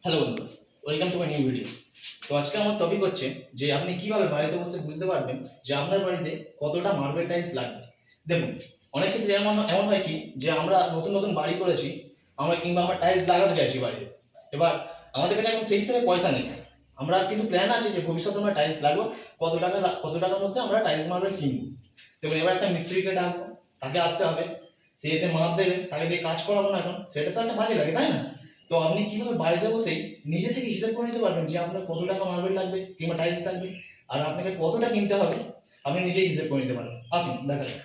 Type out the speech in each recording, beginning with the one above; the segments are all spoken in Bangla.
হ্যালো বন্ধু, welcome to my new video. তো আজকে আমার টপিক হচ্ছে যে আপনি কিভাবে বাড়িতে বসে বুঝতে পারবেন যে আপনার বাড়িতে কতটা মার্বেল টাইলস লাগবে। দেখুন, অনেক ক্ষেত্রে এমন এমন হয় কি যে আমরা নতুন নতুন বাড়ি করেছি, আমরা টাইলস লাগাতে চাইছি বাড়িতে। এবার আমাদের কাছে এখন সেই হিসেবে পয়সা নেই। আমরা কিন্তু প্ল্যান আছে যে ভবিষ্যতে আমরা টাইলস লাগবো, কত টাকার মধ্যে আমরা টাইলস মার্বেল কিনবো। দেখুন, এবার একটা মিস্ত্রিকে ডাকবো, তাকে আসতে হবে, সে এসে মাপ দেবে, তাকে দিয়ে কাজ করাবো না, এখন সেটা তো একটা বাজে লাগে, তাই না? তো আপনি কিভাবে বাড়িতে বসেই নিজে থেকে হিসাব করে নিতে পারবেন যে আপনার কত টাকা মার্বেল লাগবে কিংবা টাইলস লাগবে, আর আপনাকে কতটা কিনতে হবে আপনি নিজেই হিসাব করে নিতে পারবেন। আসুন দেখা যাক।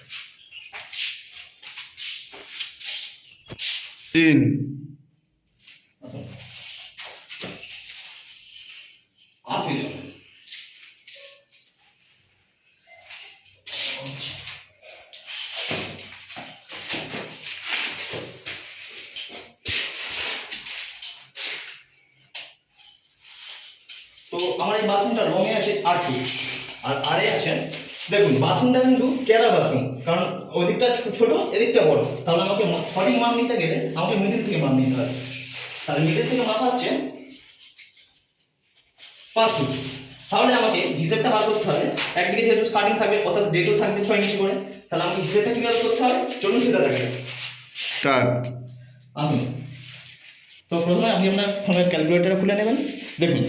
তিন। আসুন, আসুন। তো আমার এই বাথরুমটা রঙে আছে 8 ফিট, আর আরে আছে, দেখুন বাথরুমটা কিন্তু কেরা বাথরুম, কারণ ওদিকটা ছোট এদিকটা বড়, তাহলে আমাকে সঠিক মাপ নিতে গেলে আমাকে মিডিল থেকে মাপ নিতে হবে। তাহলে মিডিল থেকে মাপ আসছে 5 ফিট। তাহলে আমাকে হিসেবটা বার করতে হবে। একদিকে যেহেতু স্টার্টিং থাকবে, অর্থাৎ ডেটও থাকবে 6 ইঞ্চি করে, তাহলে আমাকে হিসেবটা কিভাবে করতে হবে চলুন সেটা দেখেন। স্টার্ট। আসুন, তো প্রথমে আপনি আপনার ফোনের ক্যালকুলেটরটা খুলে নেবেন। দেখুন,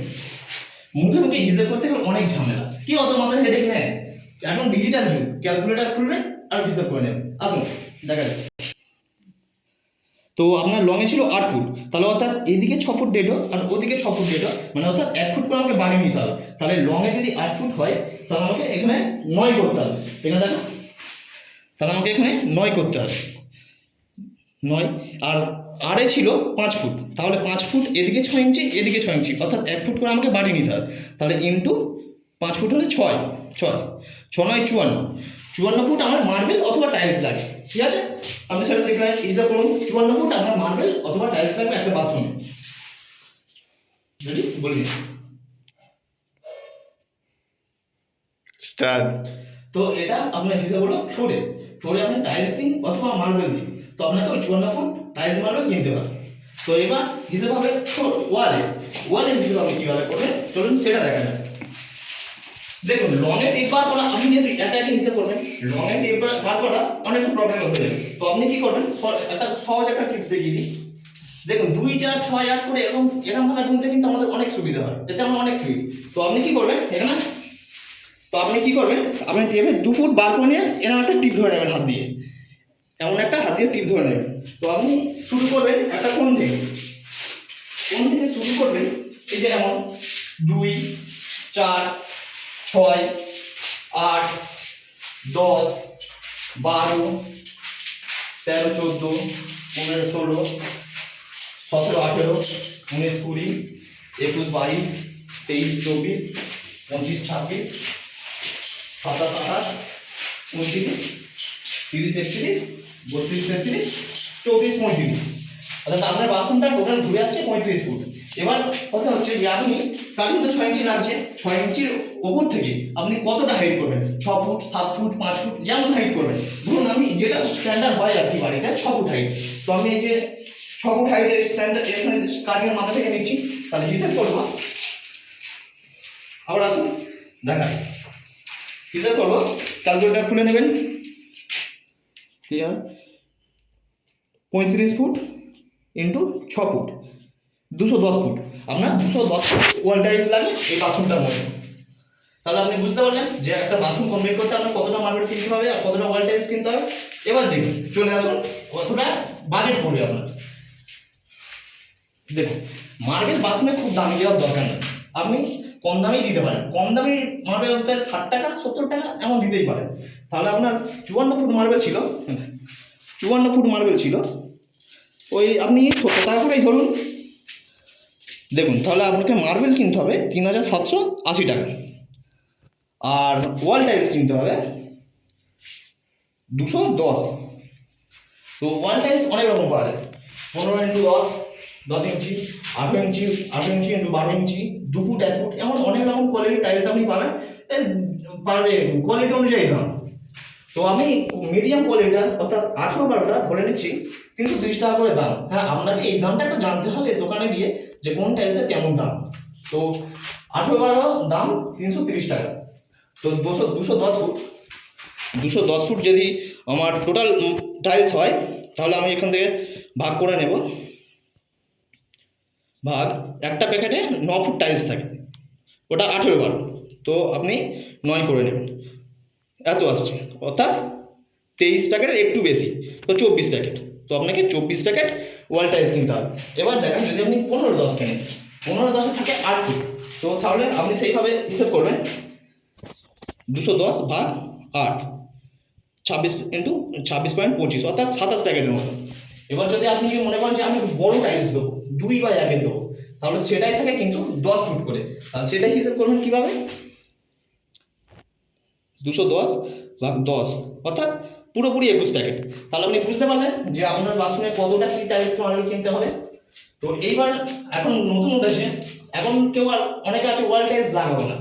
মুখে মুখে হিসেব করতে গেলে অনেক ঝামেলা, কি অত মাথায় হেডেক নেয়? এখন ডিজিটাল যুগ, ক্যালকুলেটর খুলবেন আর হিসেব করে নেবেন। আসুন দেখা যাক। তো আপনার লংয়ে ছিল 8 ফুট, তাহলে অর্থাৎ এদিকে 6 ফুট ডেটো আর ওদিকে 6 ফুট ডেটো, মানে অর্থাৎ 1 ফুট করে আমাকে বাড়িয়ে নিতে হবে। তাহলে লংয়ে যদি 8 ফুট হয় তাহলে আমাকে এখানে 9 করতে হবে। এখানে দেখো, তাহলে আমাকে এখানে 9 করতে হবে, 9। আর আরে ছিল 5 ফুট, তাহলে 5 ফুট এদিকে 6 ইঞ্চি এদিকে 6 ইঞ্চি, অর্থাৎ 1 ফুট করে আমাকে বাড়িয়ে নিতে হবে। তাহলে ইন্টু 5 ফুট হলে 6, 6, 6 9 54, 54 ফুট আমার মার্বেল অথবা টাইলস লাগে। ঠিক আছে, আপনি সেটা দেখলেন, হিসাব করুন 54 ফুট আপনার মার্বেল অথবা টাইলস লাগবে একটা বাথরুমে। রেডি, বলি। স্টার্ট। তো এটা আপনার হিসাব হলো ফ্লোরে, ফ্লোরে আপনি টাইলস দিন অথবা মার্বেল দিন, তো আপনাকে ওই 54 ফুট টাইলস মার্বেল কিনতে হবে। তো এবার হিসাব হবে ওয়ালে, ওয়ালের হিসাব আপনি কিভাবে করবেন চলুন সেটা দেখা যাক। দেখুন, লংয়ে টেপ বার করা, আপনি যেহেতু একা একা হিসাব করবেন, লংয়ে টেপ বার করা অনেকটা প্রবলেম হয়ে যাবে। তো আপনি কি করবেন, একটা সহজ একটা ট্রিক্স দেখিয়ে দিই। দেখুন 2 4 6 8 করে এরকম ভাবে গুনতে কিন্তু আমাদের অনেক সুবিধা হয়, এতে আমরা অনেক ফ্রি। তো আপনি কি করবেন এখানে, তো আপনি কি করবেন, আপনি টেপে 2 ফুট বার করে নিয়ে এরকম একটা টিপ ধরে নেবেন হাত দিয়ে, এমন একটা হাত দিয়ে টিপ ধরে নেবেন। তো আপনি শুরু করবেন একটা কোণ থেকে, কোণ থেকে শুরু করবেন। এই যে এমন 2 4 6 8 10 12 13 14 15 16 17 18 19 20 21 22 23 24 25 26 27 28 29 30 31 32 33 34 35, অর্থাৎ আপনার বাথরুমটা টোটাল ঘুরে আসছে 35 ফুট। এবার কথা হচ্ছে যে আপনি স্টার্টিং তো 6 ইঞ্চি লাগছে, 6 ইঞ্চির ওপর থেকে আপনি কতটা হাইট করবেন, 6 ফুট 7 ফুট 5 ফুট যেমন হাইট করবেন। ধরুন আমি যেটা স্ট্যান্ডার্ড হয় আর কি বাড়িতে 6 ফুট হাইট, তো আমি এই যে 6 ফুট হাইটের স্ট্যান্ডার্ড এখানে কাটিংয়ের মাথা থেকে নিচ্ছি, তাহলে হিসেব করবো। আবার আসুন দেখাই, হিসেব করবো, ক্যালকুলেটর খুলে নেবেন। কি হয় 35 ফুট ইন্টু 6 ফুট 210 ফুট, আপনার 210 ফুট ওয়াল টাইলস লাগে এই বাথরুমটার মধ্যে। তাহলে আপনি বুঝতে পারলেন যে একটা বাথরুম কমপ্লিট করতে আপনার কতটা মার্বেল কিনতে হবে আর কতটা ওয়াল টাইলস কিনতে হবে। এবার দেখুন, চলে আসুন কতটা বাজেট পড়বে আপনার। দেখুন, মার্বেল বাথরুমে খুব দামি দেওয়ার দরকার নেই, আপনি কম দামেই দিতে পারেন। কম দামি মার্বেল হতে 60 টাকা 70 টাকা এমন দিতেই পারেন। তাহলে আপনার 54 ফুট মার্বেল ছিল, 54 ফুট মার্বেল ছিল, ওই আপনি 70 টাকা করেই ধরুন। দেখুন, তাহলে আপনাকে মার্বেল কিনতে হবে 3780 টাকা, আর ওয়াল টাইলস কিনতে হবে 210। তো ওয়াল টাইলস অনেক রকম পাওয়া যায়, 15 ইন্টু 10 10 ইঞ্চি, 18 ইঞ্চি, 18 ইঞ্চি ইন্টু 12 ইঞ্চি, 2 ফুট 1 ফুট, এমন অনেক রকম কোয়ালিটির টাইলস আপনি পাবেন। পারবে কোয়ালিটি অনুযায়ী দাম। তো আমি মিডিয়াম কোয়ালিটিটা অর্থাৎ 18 12টা ধরে নিচ্ছি, 330 টাকা করে দাম। হ্যাঁ, আপনাকে এই দামটা একটু জানতে হবে দোকানে গিয়ে যে কোন টাইলসের কেমন দাম। তো 18-12 দাম 330 টাকা। তো 210 ফুট যদি আমার টোটাল টাইলস হয়, তাহলে আমি এখান থেকে ভাগ করে নেব। একটা প্যাকেটে 9 ফুট টাইলস থাকে, ওটা 18-12, তো আপনি 9 করে নেবেন, এত আসছে। অর্থাৎ 23 প্যাকেটের একটু বেশি, তো 24 প্যাকেট। তো আপনাকে 24 প্যাকেট ওয়াল টাইলস কিনতে হবে। এবার দেখেন, যদি আপনি 15-10 কেনেন, 15-10 থাকে 8 ফুট, তো তাহলে আপনি সেইভাবে হিসেব করবেন, 210 ভাগ 8, 26 অর্থাৎ 27 প্যাকেটের মতো। এবার যদি আপনি মনে করেন যে আমি বড় টাইলস দেবো, 2/1 দেবো, তাহলে সেটাই থাকে কিন্তু 10 ফুট করে। আর সেটাই হিসেব করবেন কিভাবে, 210 ভাগ 10 অর্থাৎ পুরোপুরি 21 প্যাকেট। তাহলে আপনি বুঝতে পারবেন যে আপনার বাথরুমে কতটা কি টাইলস মার্বেল কিনতে হবে। তো এইবার এখন নতুন উঠেছে, এখন কেউ আর অনেকে আছে ওয়াল টাইলস লাগাবো না,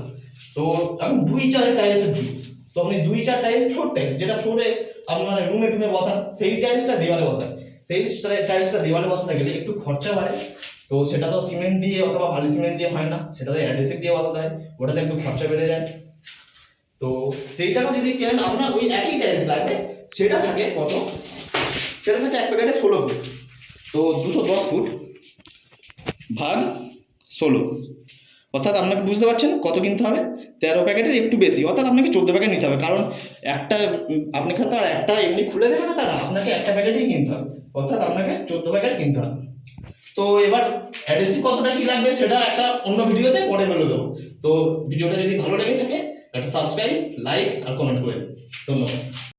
তো এখন 2-4 টাইলসের যুগ। তো আপনি 2-4 টাইলস, ফ্লোর টাইলস, যেটা ফ্লোরে আপনার রুমে টুমে বসান, সেই টাইলসটা দেওয়ালে বসান। সেই টাইলসটা দেওয়ালে বসাতে গেলে একটু খরচা বাড়ে। তো সেটা তো সিমেন্ট দিয়ে অথবা বালি সিমেন্ট দিয়ে হয় না, সেটাতে অ্যাডহেসিভ দিয়ে বসাতে হয়, ওটাতে একটু খরচা বেড়ে যায়। তো সেইটাও যদি কেনেন, আপনার ওই একই টাইলস লাগবে। সেটা থাকে কত, সেটা থাকে এক প্যাকেটে 16 ফুট। তো 210 ফুট ভাগ 16, অর্থাৎ আপনাকে বুঝতে পারছেন কত কিনতে হবে, 13 প্যাকেটের একটু বেশি, অর্থাৎ আপনাকে 14 প্যাকেট নিতে হবে। কারণ একটা আপনি খালি আর একটা এমনি খুলে দেবেন না, তারা আপনাকে একটা প্যাকেটই কিনতে হবে, অর্থাৎ আপনাকে 14 প্যাকেট কিনতে হবে। তো এবার অ্যাডহেসিভ কতটা কি লাগবে সেটা একটা অন্য ভিডিওতে পরে বলে দেবো। তো ভিডিওটা যদি ভালো লেগে থাকে, একটা সাবস্ক্রাইব, লাইক আর কমেন্ট করে দিন। ধন্যবাদ।